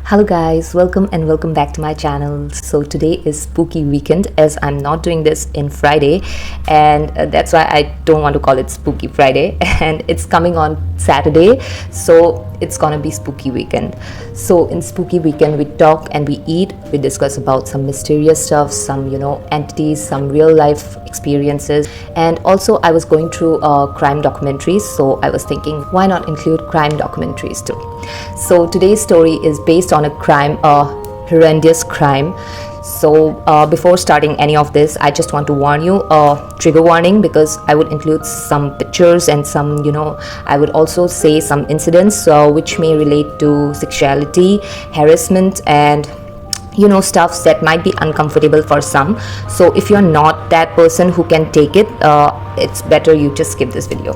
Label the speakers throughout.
Speaker 1: Hello guys, welcome and welcome back to my channel. So today is spooky weekend as I'm not doing this in Friday, and that's why I don't want to call it spooky Friday, and it's coming on Saturday, so it's gonna be spooky weekend. So in spooky weekend we talk and we eat, we discuss about some mysterious stuff, some entities, some real life experiences, and also I was going through crime documentaries, so I was thinking why not include crime documentaries too. So today's story is based on a crime, a horrendous crime. So before starting any of this, I just want to warn you, trigger warning, because I would include some pictures and some, I would also say some incidents which may relate to sexuality, harassment, and stuffs that might be uncomfortable for some. So if you're not that person who can take it, it's better you just skip this video.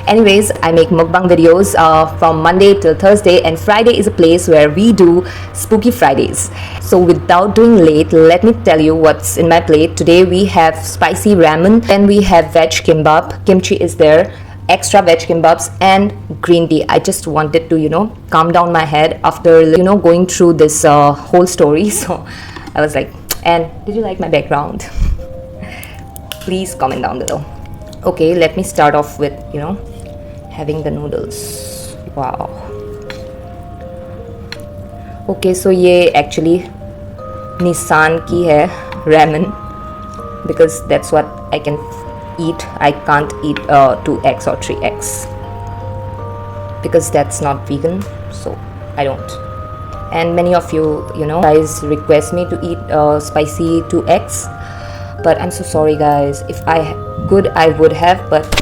Speaker 1: Anyways, I make mukbang videos from Monday till Thursday, and Friday is a place where we do spooky Fridays. So without doing late, let me tell you what's in my plate. Today we have spicy ramen, then we have veg kimbap, kimchi is there, extra veg kimbaps, and green tea. I just wanted to calm down my head after going through this whole story. So I was like, and did you like my background? Please comment down below. Okay, let me start off with having the noodles. Wow. Okay, so ye actually Nissan ki hai ramen, because that's what I can eat. I can't eat 2x or 3x because that's not vegan, so I don't. And many of you guys request me to eat spicy 2x, but I'm so sorry guys. If I could, I would have, but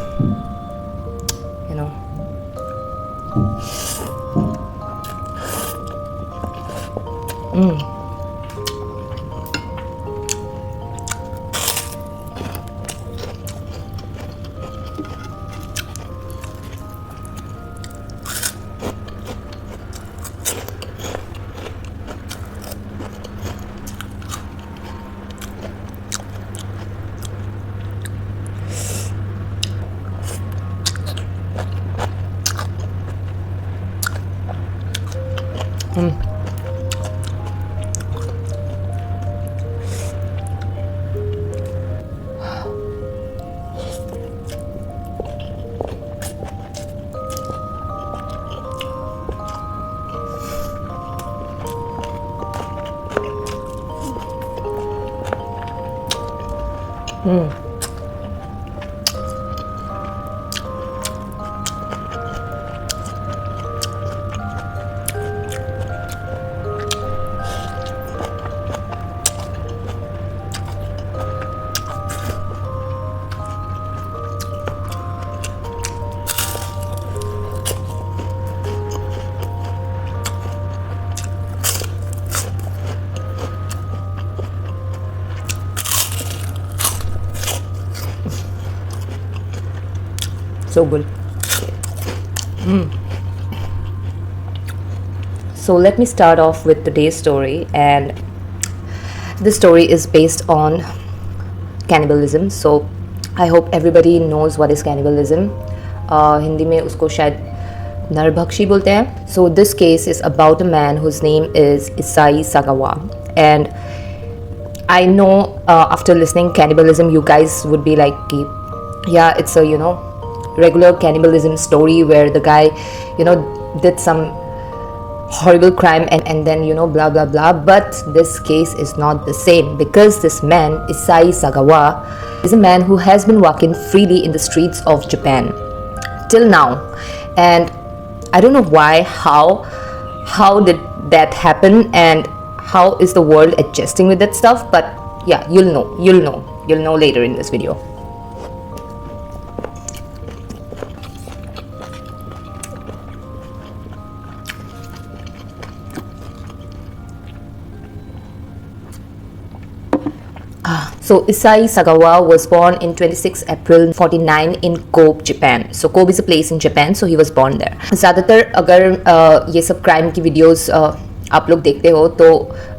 Speaker 1: so good. So let me start off with today's story, and this story is based on cannibalism. So I hope everybody knows what is cannibalism. Hindi में उसको शायद नरभक्षी बोलते हैं. So this case is about a man whose name is Issei Sagawa, and I know after listening cannibalism, you guys would be like, yeah, it's a regular cannibalism story where the guy did some horrible crime and then blah blah blah. But this case is not the same, because this man Issei Sagawa is a man who has been walking freely in the streets of Japan till now, and I don't know why, how did that happen, and how is the world adjusting with that stuff. But yeah, you'll know later in this video. So Issei Sagawa was born in 26 April 49 in Kobe, Japan. So Kobe is a place in Japan, so he was born there. ज़्यादातर अगर ये सब crime की videos आप लोग देखते हो तो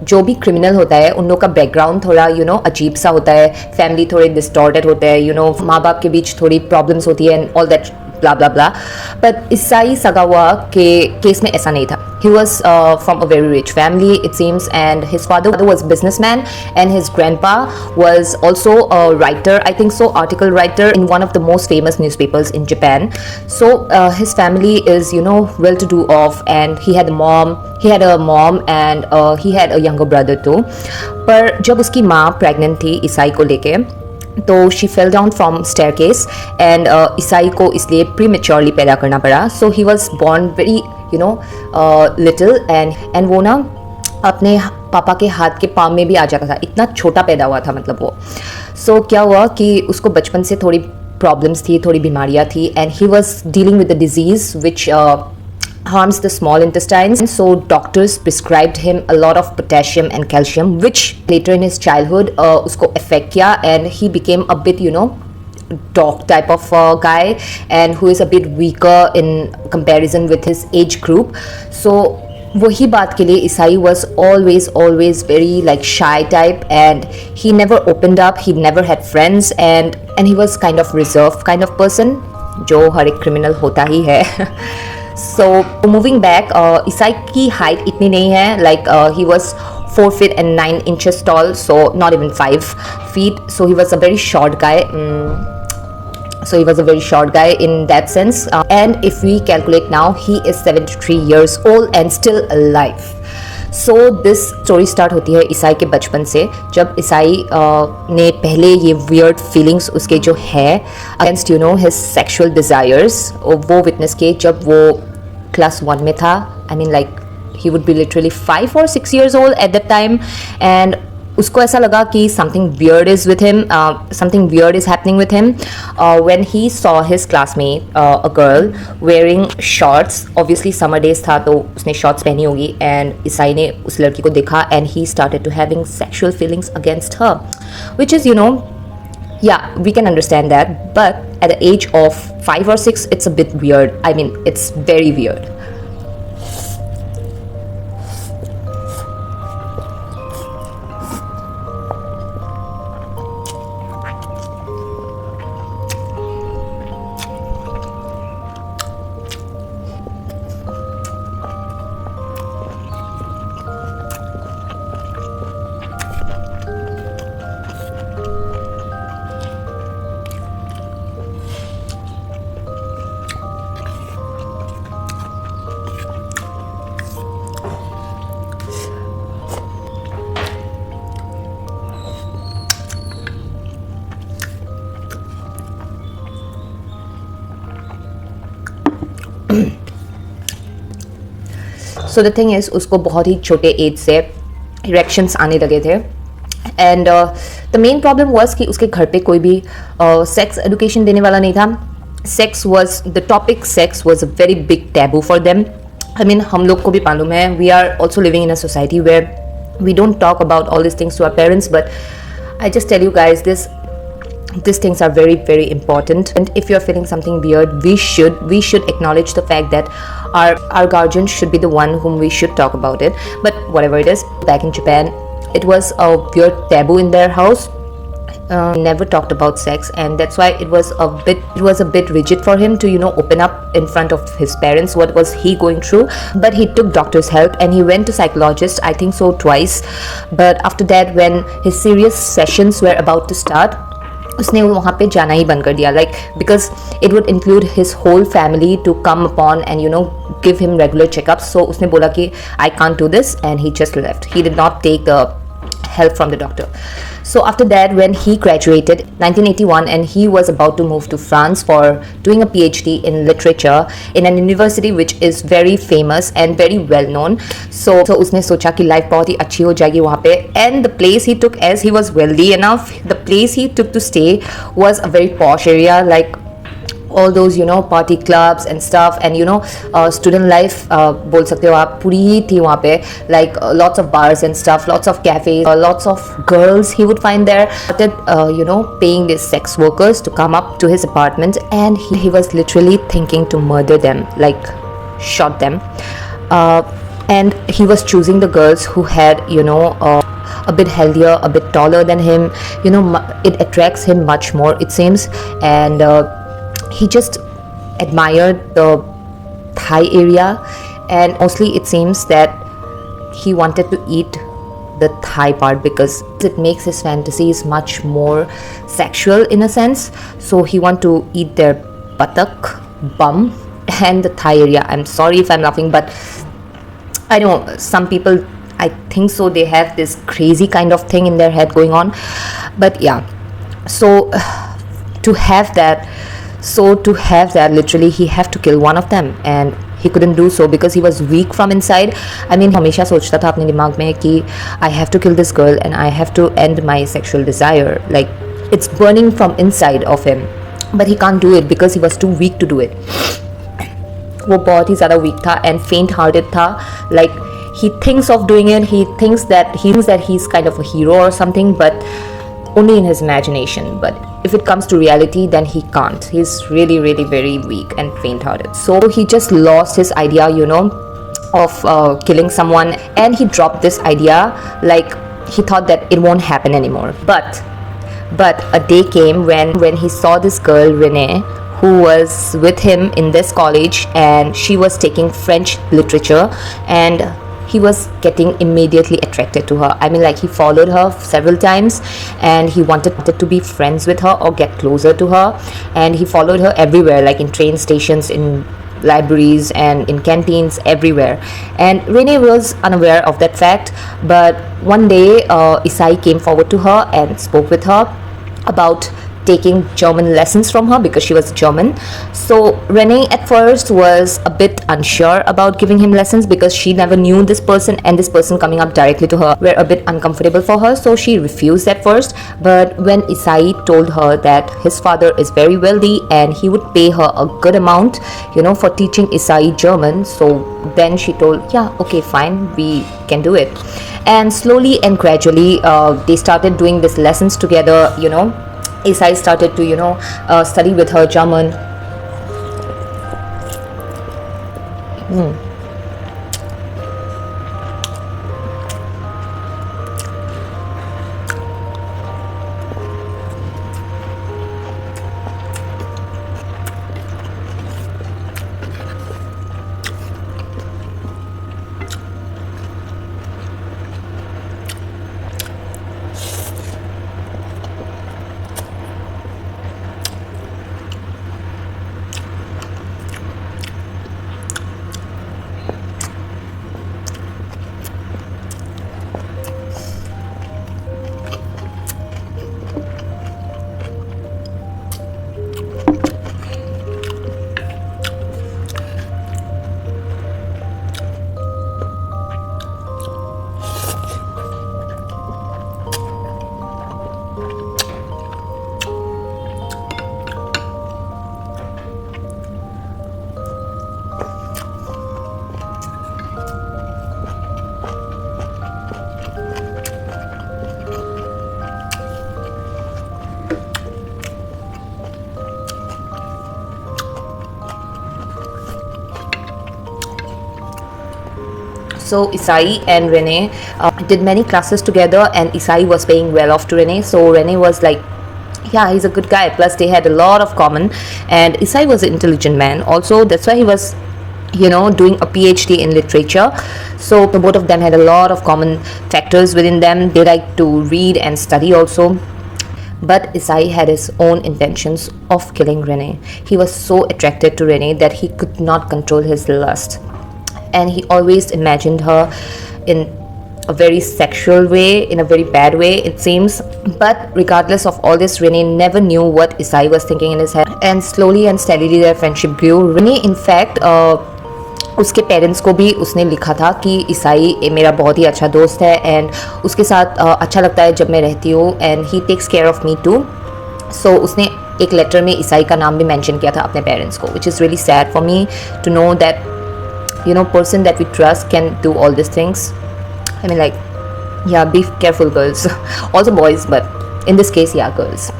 Speaker 1: जो भी क्रिमिनल होता है उन लोग का बैकग्राउंड थोड़ा अजीब सा होता है, फैमिली थोड़े डिस्टॉर्टेड होते हैं, माँ बाप के बीच थोड़ी प्रॉब्लम्स होती है and all that blah blah blah. But Issei Sagawa के case में ऐसा नहीं था. He was from a very rich family, it seems, and his father was a businessman, and his grandpa was also a writer, I think so, article writer in one of the most famous newspapers in Japan. So his family is, you know, well-to-do off, and he had a mom, and he had a younger brother too. पर जब उसकी माँ pregnant थी ईसाई को लेके, तो she fell down from staircase, and ईसाई को इसलिए prematurely पैदा करना पड़ा. So he was born very, you know, little, and वो ना अपने पापा के हाथ के पाम में भी आ जाता था, इतना छोटा पैदा हुआ था मतलब वो. So क्या हुआ कि उसको बचपन से थोड़ी प्रॉब्लम्स थी, थोड़ी बीमारियाँ थी, and he was dealing with a disease which harms the small intestines. So doctors prescribed him a lot of potassium and calcium, which later in his childhood उसको affect किया, and he became a bit, you know, dog type of guy, and who is a bit weaker in comparison with his age group. So वही बात के लिए ईसाई was always very like shy type, and he never opened up, he never had friends, and he was kind of reserved kind of person, जो हर एक criminal होता ही है. So moving back, ईसाई की height इतनी नहीं है, like he was 4 feet and 9 inches tall, so not even 5 feet. So he was a very short guy. So he was a very short guy in that sense. And if we calculate now, he is 73 years old and still alive. So this story start होती है ईसाई के बचपन से, जब ईसाई ने पहले ये weird feelings उसके जो है against, you know, his sexual desires, वो witness किए जब वो class 1 में था. I mean like he would be literally 5 or 6 years old at that time, and उसको ऐसा लगा कि something weird is with him, something weird is happening with him when he saw his classmate, a girl wearing shorts. Obviously summer days था तो उसने shorts पहनी होगी, and ईसाई ने उस लड़की को देखा, and he started to having sexual feelings against her, which is, you know, yeah, we can understand that, but at the age of 5 or 6 it's a bit weird. I mean, it's very weird. So the thing is, उसको बहुत ही छोटे as से erections आने लगे थे, and the main problem was कि उसके घर पे कोई भी सेक्स एजुकेशन देने वाला नहीं था. Sex was the topic, sex was a very big taboo for them. I mean हम लोग को भी मालूम है, we are also living in a society where we don't talk about all this things to our parents, but I just tell you guys these things are very important, and if you're feeling something weird, we should acknowledge the fact that our guardian should be the one whom we should talk about it. But whatever it is, back in Japan it was a weird taboo in their house. Never talked about sex, and that's why it was a bit rigid for him to, you know, open up in front of his parents what was he going through. But he took doctor's help, and he went to psychologist, I think so, twice. But after that, when his serious sessions were about to start, उसने वहाँ पे जाना ही बंद कर दिया, like because it would include his whole family to come upon and, you know, give him regular checkups. So उसने बोला कि I can't do this, and he just left. He did not take the help from the doctor. So after that, when he graduated 1981, and he was about to move to France for doing a PhD in literature in an university which is very famous and very well known. So उसने सोचा कि life बहुत ही अच्छी हो जाएगी वहाँ पे, and the place he took, as he was wealthy enough, the place he took to stay was a very posh area, like all those, you know, party clubs and stuff, and, you know, student life बोल सकते हो आप, पूरी ही थी वहाँ पे, like lots of bars and stuff, lots of cafes, lots of girls he would find there. Started, you know, paying these sex workers to come up to his apartment, and he was literally thinking to murder them, like shot them, and he was choosing the girls who had, you know, a bit healthier, a bit taller than him, you know, it attracts him much more, it seems. And he just admired the thigh area, and mostly it seems that he wanted to eat the thigh part because it makes his fantasies much more sexual in a sense. So he want to eat their buttock, bum, and the thigh area. I'm sorry if I'm laughing, but I know some people, I think so, they have this crazy kind of thing in their head going on. But yeah, so to have that literally he have to kill one of them, and he couldn't do so because he was weak from inside. I mean, हमेशा सोचता था अपने दिमाग में कि I have to kill this girl and I have to end my sexual desire, like it's burning from inside of him, but he can't do it because he was too weak to do it. वो बहुत ही ज़्यादा weak था and faint hearted था. Like he thinks of doing it, he thinks that he's kind of a hero or something, but only in his imagination. But if it comes to reality, then he can't. He's really very weak and faint-hearted. So he just lost his idea, of killing someone, and he dropped this idea. Like he thought that it won't happen anymore. But a day came when he saw this girl Renee, who was with him in this college, and she was taking French literature, and he was getting immediately attracted to her. I mean, like he followed her several times and he wanted to be friends with her or get closer to her, and he followed her everywhere, like in train stations, in libraries, and in canteens, everywhere. And Renee was unaware of that fact, but one day Issei came forward to her and spoke with her about taking German lessons from her because she was German. So Renee at first was a bit unsure about giving him lessons because she never knew this person, and this person coming up directly to her were a bit uncomfortable for her, so she refused at first. But when Issei told her that his father is very wealthy and he would pay her a good amount, for teaching Issei German, so then she told, yeah, okay, fine, we can do it. And slowly and gradually they started doing these lessons together. Issei started to study with her German. So Issei and Renee did many classes together, and Issei was paying well off to Renee. So Renee was like, yeah, he's a good guy. Plus they had a lot of common, and Issei was an intelligent man also. That's why he was doing a PhD in literature. So the both of them had a lot of common factors within them. They like to read and study also. But Issei had his own intentions of killing Renee. He was so attracted to Renee that he could not control his lust, and he always imagined her in a very sexual way, in a very bad way, it seems. But regardless of all this, Renee never knew what Issei was thinking in his head, and slowly and steadily their friendship grew. Renee, in fact, उसके parents को भी उसने लिखा था कि ईसाई मेरा बहुत ही अच्छा दोस्त है, एंड उसके साथ अच्छा लगता है जब मैं रहती हूँ, and he takes care of me too. सो उसने एक लेटर में ईसाई का नाम भी मेंशन किया था अपने पेरेंट्स को, which is really sad for me to know that person that we trust can do all these things. I mean, like, yeah, be careful, girls. Also boys, but in this case, yeah, girls.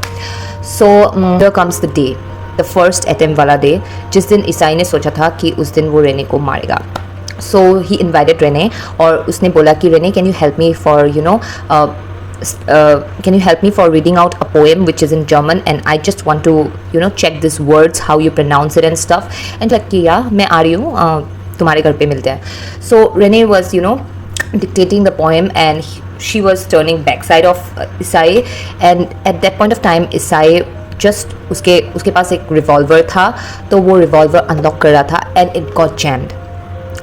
Speaker 1: So here comes the day, the first attempt वाला day, जिस दिन ईसाई ने सोचा था कि उस दिन वो रेने को मारेगा. So he invited Renee, और उसने बोला कि Renee, can you help me for can you help me for reading out a poem which is in German, and I just want to check these words, how you pronounce it and stuff. And like, yeah, मैं आ रही हूँ, तुम्हारे घर पे मिलते हैं. So Renee was dictating the poem, and she was turning backside of Issei, and at that point of time Issei just उसके पास एक revolver था, तो वो revolver unlock कर रहा था, and it got jammed.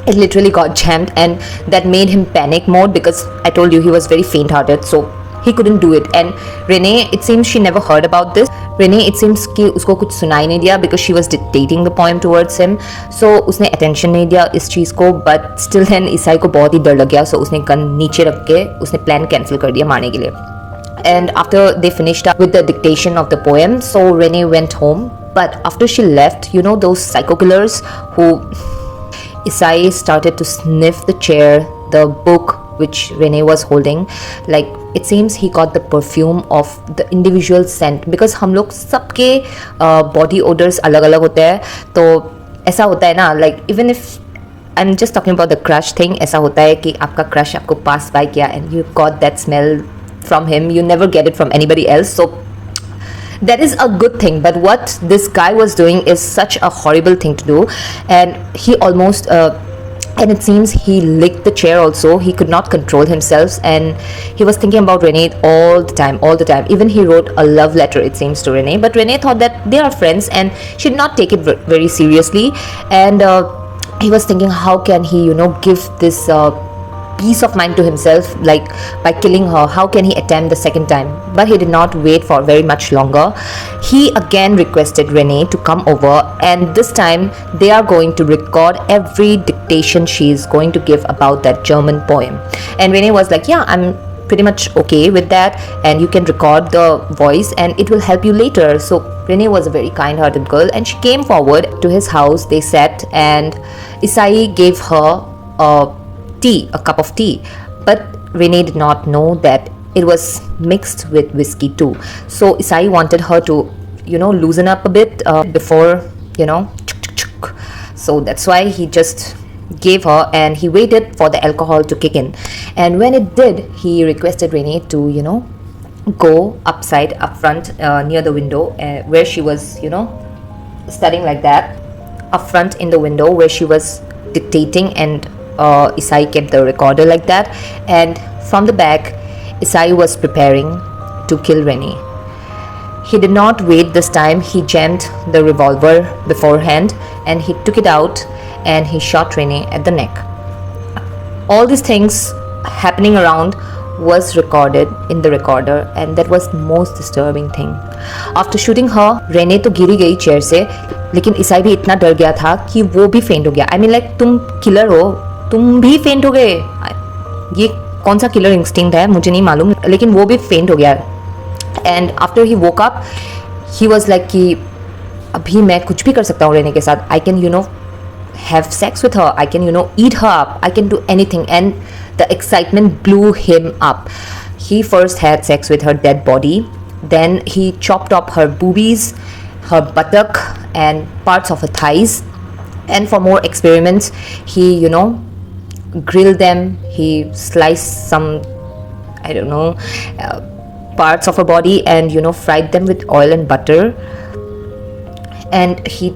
Speaker 1: It literally got jammed, and that made him panic mode, because I told you he was very faint hearted, so he couldn't do it. And Renee, it seems she never heard about this. Renee, it seems कि उसको कुछ सुनाई नहीं दिया, because she was dictating the poem towards him, so उसने attention नहीं दिया इस चीज़ को. But still then ईसाई को बहुत ही डर लग गया, so उसने गन नीचे रख के उसने plan cancel कर दिया मारने के लिए. And after they finished up with the dictation of the poem, so Renee went home. But after she left, those psycho killers who Issei started to sniff the chair, the book which Renee was holding. Like, it seems he got the perfume of the individual scent, because हम लोग सबके body odors अलग अलग होते हैं. तो ऐसा होता है ना, like even if I'm just talking about the crush thing, ऐसा होता है कि आपका crush आपको pass by किया and you got that smell from him, you never get it from anybody else. So that is a good thing. But what this guy was doing is such a horrible thing to do, and he almost and it seems he licked the chair also. He could not control himself, and he was thinking about Renee all the time. Even he wrote a love letter, it seems, to Renee, but Renee thought that they are friends and she did not take it very seriously. And he was thinking, how can he give this peace of mind to himself, like by killing her? How can he attempt the second time? But he did not wait for very much longer. He again requested Renee to come over, and this time they are going to record every dictation she is going to give about that German poem. And Renee was like, yeah, I'm pretty much okay with that, and you can record the voice and it will help you later. So Renee was a very kind-hearted girl, and she came forward to his house. They sat, and Issei gave her a cup of tea, but Renee did not know that it was mixed with whiskey too. So Issei wanted her to loosen up a bit before so that's why he just gave her, and he waited for the alcohol to kick in. And when it did, he requested Renee to go up front near the window where she was studying, like that, up front in the window where she was dictating, and Issei kept the recorder like that. And from the back, Issei was preparing to kill Renee. He did not wait this time. He jammed the revolver beforehand, and he took it out, and he shot Renee at the neck. All these things happening around was recorded in the recorder, and that was the most disturbing thing. After shooting her, Renee तो गिरी गई chair से, लेकिन ईसाई भी इतना डर गया था कि वो भी फेंट हो गया. I mean, like, तुम किलर हो, तुम भी फेंट हो गए. ये कौन सा किलर इंस्टिंक्ट है मुझे नहीं मालूम, लेकिन वो भी फेंट हो गया. And after he woke up, he was like कि अभी मैं कुछ भी कर सकता हूँ रेने के साथ. I can have sex with her, I can eat her up, I can do anything. And the excitement blew him up. He first had sex with her dead body, then he chopped up her boobies, her buttock, and parts of her thighs. And for more experiments, he grilled them. He sliced some, I don't know, parts of her body, and fried them with oil and butter. And he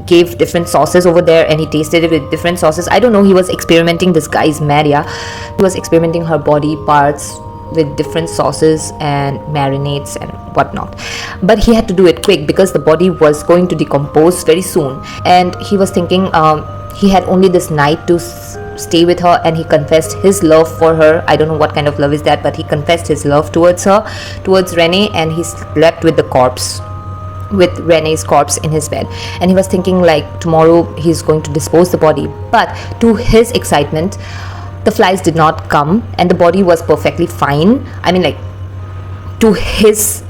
Speaker 1: gave different sauces over there, and he tasted it with different sauces. I don't know, he was experimenting. This guy is mad. Yeah, he was experimenting her body parts with different sauces and marinades and whatnot. But he had to do it quick, because the body was going to decompose very soon, and he was thinking he had only this night to stay with her, and he confessed his love for her. I don't know what kind of love is that, but he confessed his love towards her, towards Renee, and he slept with the corpse, with Renee's corpse in his bed. And he was thinking, like, tomorrow he's going to dispose the body. But to his excitement, the flies did not come, and the body was perfectly fine. I mean, like, to his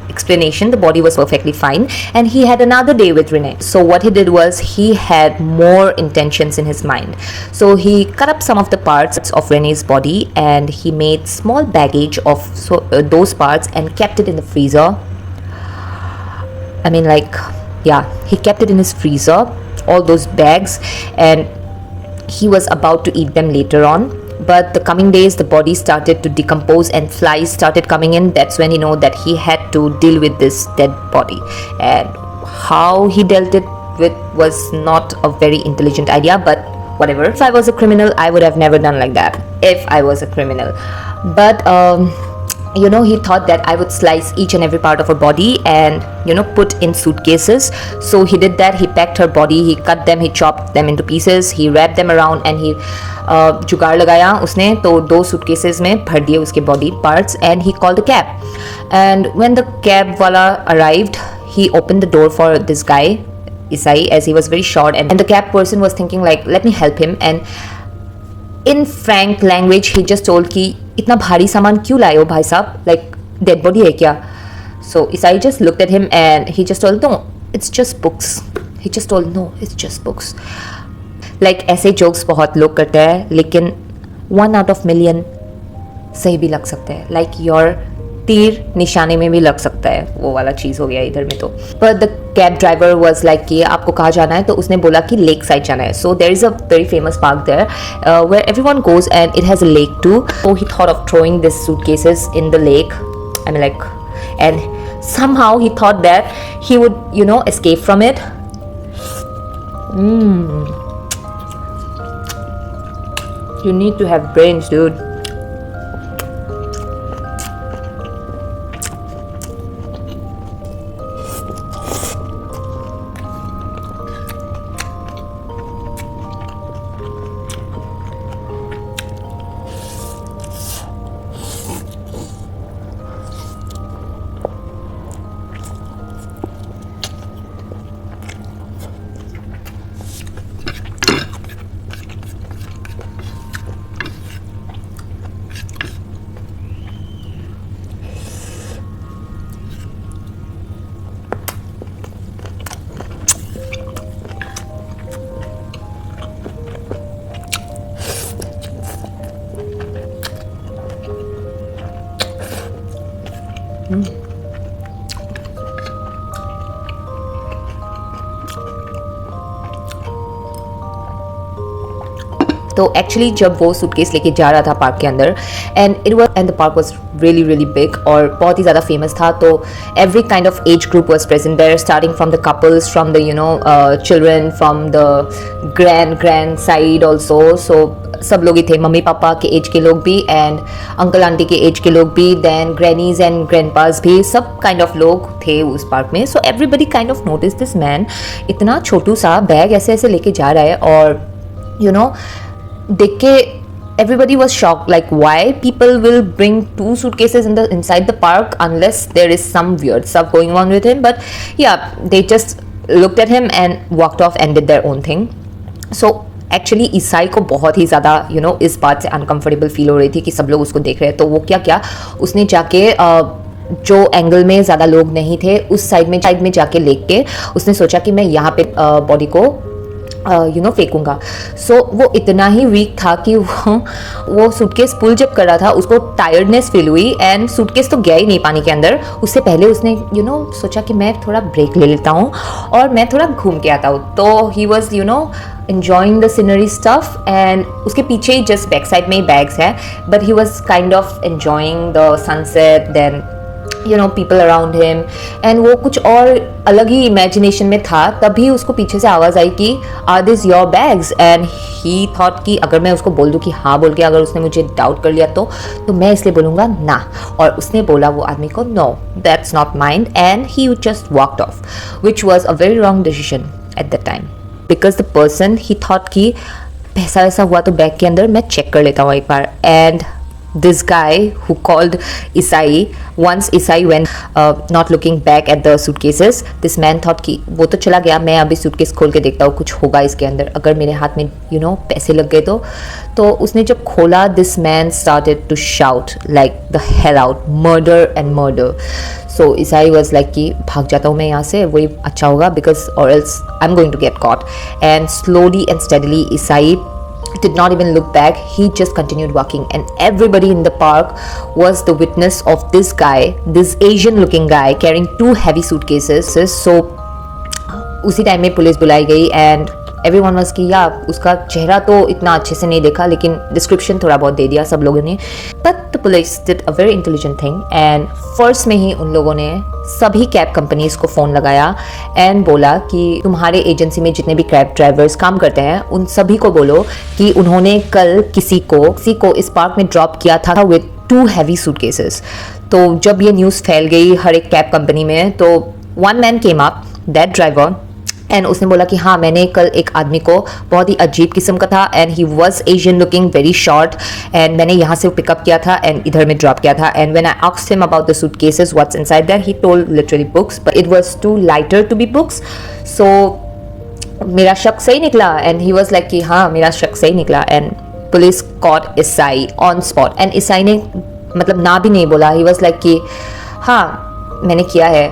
Speaker 1: explanation, the body was perfectly fine, and he had another day with Renee. So what he did was, he had more intentions in his mind. So he cut up some of the parts of Renee's body, and he made small baggage of those parts and kept it in the freezer. I mean, like, yeah, he kept it in his freezer, all those bags, and he was about to eat them later on. But the coming days, the body started to decompose and flies started coming in. That's when he know that he had to deal with this dead body, and how he dealt it with was not a very intelligent idea, but whatever. If I was a criminal, I would have never done like that if I was a criminal. But he thought that I would slice each and every part of her body and put in suitcases. So he did that. He packed her body, he cut them, he chopped them into pieces, he wrapped them around, and he जुगाड़ लगाया उसने, तो 2 suitcases में भर दिए उसके body parts, and he called a cab. And when the cab wala arrived, he opened the door for this guy Issei, as he was very short, and the cab person was thinking like, let me help him. And in frank language he just told कि इतना भारी सामान क्यों लाए हो भाई साहब, like dead body है क्या? So Issei just looked at him and he just told, no, it's just books. He just told, no, it's just books. Like ऐसे jokes बहुत लोग करते हैं, लेकिन 1 out of million सही भी लग सकते हैं. Like your तीर निशाने में भी लग सकता है, वो वाला चीज़ हो गया इधर में तो. But the cab driver was like कि आपको कहाँ जाना है, तो उसने बोला कि लेक साइड जाना है. So there is a very famous park there where everyone goes, and it has a lake too. So he thought of throwing these suitcases in the lake. I mean like, and somehow he thought that he would escape from it. You need to have brains, dude. तो actually जब वो suitcase लेके जा रहा था park के अंदर, and the park was really really big और बहुत ही ज़्यादा फेमस था, तो every kind of age group was present there, starting from the couples, from the children, from the grand side also. So सब लोग ही थे, मम्मी पापा के एज के लोग भी एंड अंकल आंटी के एज के लोग भी, देन ग्रैनीज एंड ग्रैंडपास भी, सब काइंड ऑफ लोग थे उस पार्क में. So everybody kind of notice this man, इतना छोटू सा बैग ऐसे ऐसे लेके जा रहा है, और देख के everybody was shocked, like why people will bring 2 suitcases inside the park unless there is some weird stuff going on with him. But yeah, they just looked at him and walked off and did their own thing. So actually ईसाई को बहुत ही ज़्यादा इस बात से uncomfortable feel हो रही थी कि सब लोग उसको देख रहे हैं. तो वो क्या उसने जाके जो एंगल में ज़्यादा लोग नहीं थे उस साइड में जाके लेक के उसने सोचा कि मैं यहाँ पे बॉडी को फेंकूंगा. सो वो इतना ही वीक था कि वो सूटकेस पुल जब कर रहा था उसको टायर्डनेस फील हुई, एंड सूटकेस तो गया ही नहीं पानी के अंदर. उससे पहले उसने सोचा कि मैं थोड़ा ब्रेक ले लेता हूँ और मैं थोड़ा घूम के आता हूँ. तो he was enjoying the scenery stuff, and उसके पीछे ही जस्ट बैक साइड में ही बैग्स है, but he was kind of enjoying the sunset, then people around him, and वो कुछ और अलग ही imagination में था. तभी उसको पीछे से आवाज़ आई कि are these your bags, and he thought कि अगर मैं उसको बोल दूँ कि हाँ बोल के अगर उसने मुझे डाउट कर लिया तो मैं इसलिए बोलूँगा ना. और उसने बोला वो आदमी को no, that's not mine, and he just walked off, which was a very wrong decision at that time. Because the person he thought कि पैसा वैसा हुआ तो बैग के अंदर मैं चेक कर लेता हूँ एक बार. And this guy who called Issei, once Issei went not looking back at the suitcases, this man thought कि वो तो चला गया, मैं अभी सूटकेस खोल के देखता हूँ कुछ होगा इसके अंदर, अगर मेरे हाथ में पैसे लग गए तो उसने जब खोला, this man started to shout like the hell out, murder and murder. So Issei was like कि भाग जाता हूँ मैं यहाँ से, वही अच्छा होगा, because or else I'm going to get caught. And slowly and steadily Issei did not even look back. He just continued walking, and everybody in the park was the witness of this guy, this Asian looking guy carrying 2 heavy suitcases. So उसी time में police बुलाई गई and everyone was कि या उसका चेहरा तो इतना अच्छे से नहीं देखा लेकिन डिस्क्रिप्शन थोड़ा बहुत दे दिया सब लोगों ने. But the police did a very intelligent thing and first में ही उन लोगों ने सभी कैब कंपनीज को फ़ोन लगाया एंड बोला कि तुम्हारे एजेंसी में जितने भी कैब ड्राइवर्स काम करते हैं उन सभी को बोलो कि उन्होंने कल किसी को इस पार्क में ड्रॉप किया था विद 2 हैवी सूटकेसेस. तो जब ये न्यूज़ फैल गई हर एक कैब कंपनी में तो one man came up, that driver, and उसने बोला कि हाँ मैंने कल एक आदमी को, बहुत ही अजीब किस्म का था and he was Asian looking, very short, and मैंने यहाँ से पिकअप किया था एंड इधर में ड्रॉप किया था. And when I asked him about the suitcases what's inside there, he told literally books, but it was too lighter to be books. So मेरा शक सही निकला एंड ही वाज लाइक कि हाँ मेरा शक सही निकला. एंड पुलिस कॉट इसाई ऑन स्पॉट एंड इसाई ने मतलब ना भी नहीं बोला. ही वाज लाइक कि हाँ मैंने किया है.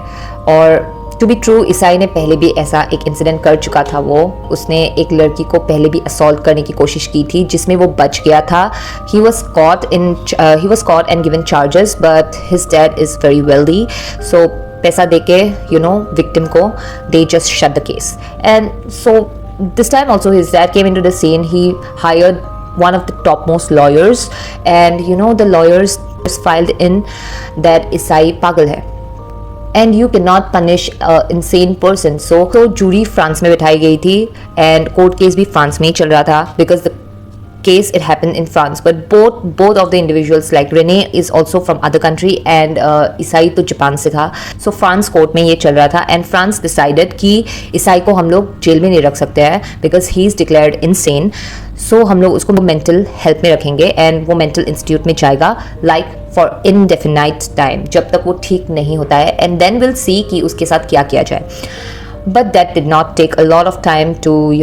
Speaker 1: और टू बी ट्रू, ईसाई ने पहले भी ऐसा एक इंसिडेंट कर चुका था. उसने एक लड़की को पहले भी असॉल्ट करने की कोशिश की थी जिसमें वो बच गया था. He was caught and given charges but his dad is very wealthy, so पैसा देके विक्टिम को they just shut the case. And so this time also his dad came into the scene. He hired one of the topmost lawyers and the lawyers filed in that Issei पागल है. And you can not punish insane person. So jury France में बिठाई गई थी and court case भी France में ही चल रहा था because the case it happen in France. But both of the individuals like Rene is also from other country and Issei तो जापान से था. सो फ्रांस कोर्ट में ये चल रहा था एंड फ्रांस डिसाइडेड कि ईसाई को हम लोग जेल में नहीं रख सकते हैं because he is declared insane. So हम लोग उसको मेंटल हेल्थ में रखेंगे एंड वो मेंटल इंस्टीट्यूट में जाएगा लाइक फॉर इनडेफिनाइट टाइम, जब तक वो ठीक नहीं होता है, एंड देन विल सी कि उसके साथ क्या किया जाए. But that did not take a lot of time to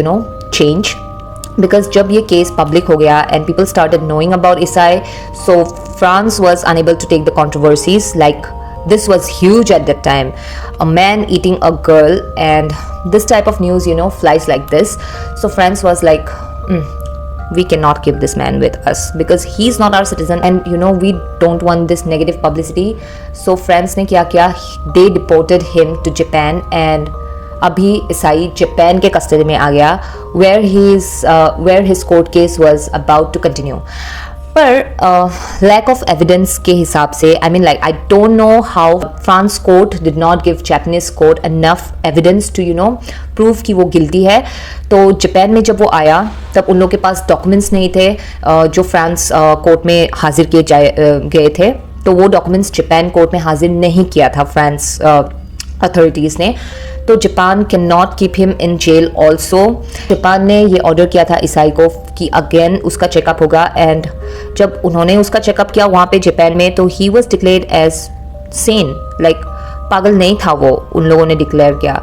Speaker 1: change because जब ये केस पब्लिक हो गया and people started knowing about Issei, so France was unable to take the controversies. Like this was huge at that time, a man eating a girl, and this type of news flies like this. So France was like, we cannot keep this man with us because he's not our citizen and we don't want this negative publicity. So France ने क्या किया, they deported him to Japan and अभी ईसाई Japan के custody में आ गया where his court case was about to continue. पर lack of evidence के हिसाब से I don't know how France court did not give Japanese court enough evidence to prove कि वो गिल्टी है. तो जापान में जब वो आया तब उन लोगों के पास डॉक्यूमेंट्स नहीं थे जो फ्रांस कोर्ट में हाजिर किए गए थे. तो वो डॉक्यूमेंट्स जापान कोर्ट में हाजिर नहीं किया था फ्रांस अथॉरिटीज़ ने. तो Japan can not keep him in jail also. Japan ने ये ऑर्डर किया था ईसाई को कि अगेन उसका चेकअप होगा एंड जब उन्होंने उसका चेकअप किया वहाँ पे जापान में तो he was declared as sane, like पागल नहीं था वो, उन लोगों ने डिक्लेयर किया.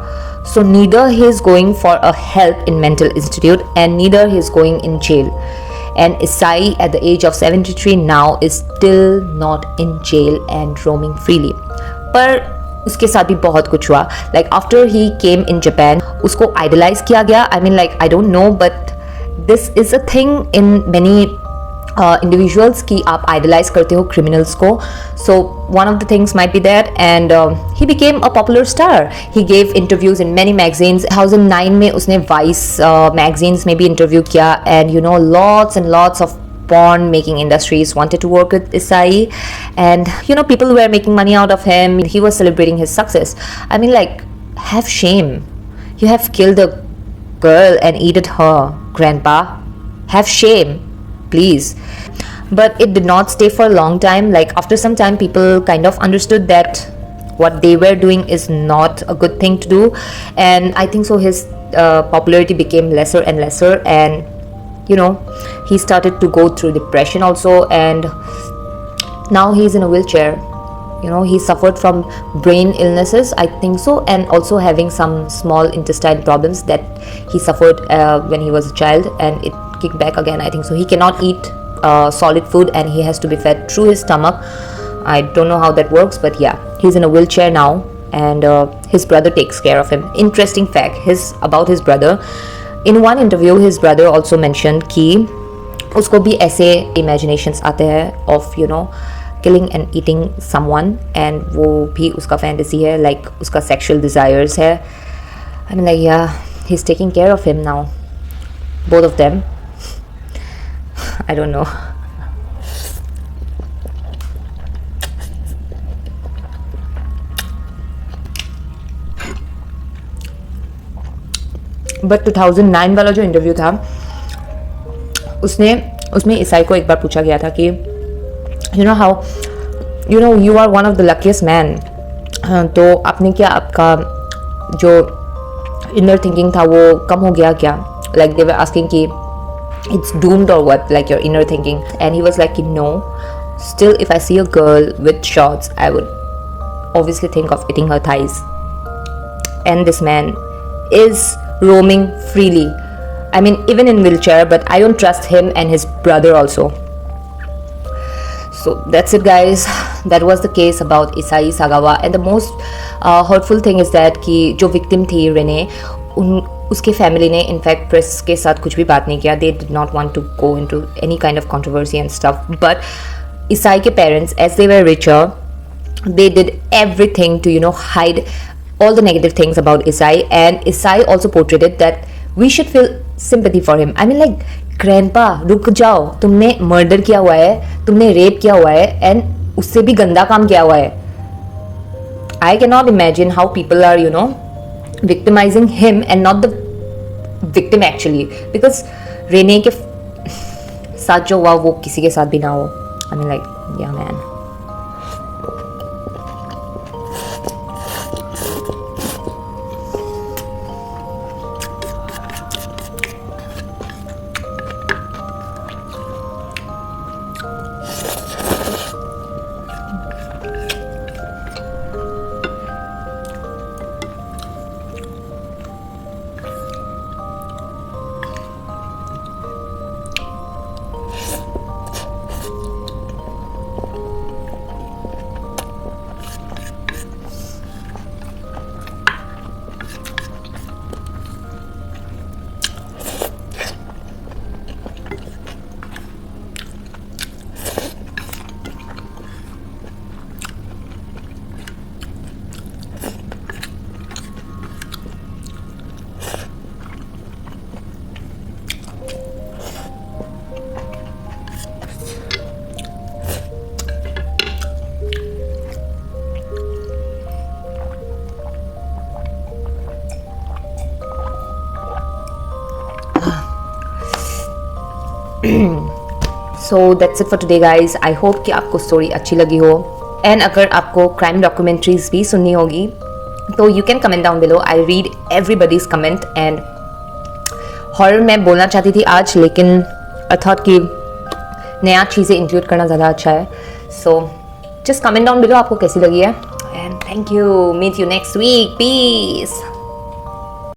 Speaker 1: So neither he is going for a help in mental institute and neither he is going in jail. And Issei at the age of 73 now is still not in jail and roaming freely. पर उसके साथ भी बहुत कुछ हुआ. Like after he came in Japan उसको idolise किया गया. I don't know but this is a thing in many individuals कि आप आइडलाइज करते हो क्रिमिनल्स को. So one of the things might be that and he became a popular star. He gave interviews in many magazines. 2009 में उसने vice magazines में भी interview किया and lots and lots of porn making industries wanted to work with Issei and people were making money out of him. He was celebrating his success. Have shame. You have killed a girl and eaten her, grandpa. Have shame, please. But it did not stay for a long time. Like after some time people kind of understood that what they were doing is not a good thing to do, and I think so his popularity became lesser and lesser, and he started to go through depression also, and now he's in a wheelchair. He suffered from brain illnesses, I think so, and also having some small intestine problems that he suffered when he was a child, and it kicked back again, I think so. He cannot eat solid food and he has to be fed through his stomach. I don't know how that works, but yeah, he's in a wheelchair now, and his brother takes care of him. Interesting fact about his brother. In one interview, his brother also mentioned कि उसको भी ऐसे imaginations आते हैं of killing and eating someone, and वो भी उसका fantasy है, like उसका sexual desires है. I mean, like, yeah, he's taking care of him now. Both of them. I don't know. But 2009 वाला जो इंटरव्यू था उसमें ईसाई को एक बार पूछा गया था कि you are one of the luckiest man, तो आपने क्या आपका जो इनर थिंकिंग था वो कम हो गया क्या? लाइक दे वर आस्किंग कि it's doomed or what, like your inner thinking, and he was like, no, still if I see a girl with shorts I would obviously think of eating her thighs. And this man is roaming freely, I mean even in wheelchair, but I don't trust him and his brother also. So that's it guys, that was the case about Issei Sagawa. And the most hurtful thing is that कि जो victim थी Renee, उसके family ने in fact press के साथ कुछ भी बात नहीं किया. They did not want to go into any kind of controversy and stuff. But Issei के parents, as they were richer, they did everything to hide all the negative things about Issei. And Issei also portrayed it that we should feel sympathy for him. I mean like, grandpa रुक जाओ, तुमने murder किया हुआ है, तुमने rape किया हुआ है, एंड उससे भी गंदा काम किया हुआ है. I cannot imagine how people are victimizing him and not the victim actually, because Renee के साथ जो हुआ वो किसी के साथ भी ना हो. I mean like, yeah man. So that's it for today guys. I hope कि आपको स्टोरी अच्छी लगी हो. एंड अगर आपको क्राइम डॉक्यूमेंट्रीज भी सुननी होगी तो you can comment down below. I read everybody's comment. And horror मैं बोलना चाहती थी आज, लेकिन आई थॉट कि नया चीज़ें इंक्लूड करना ज़्यादा अच्छा है. So just comment down below आपको कैसी लगी है. And thank you. Meet you next week. Piece.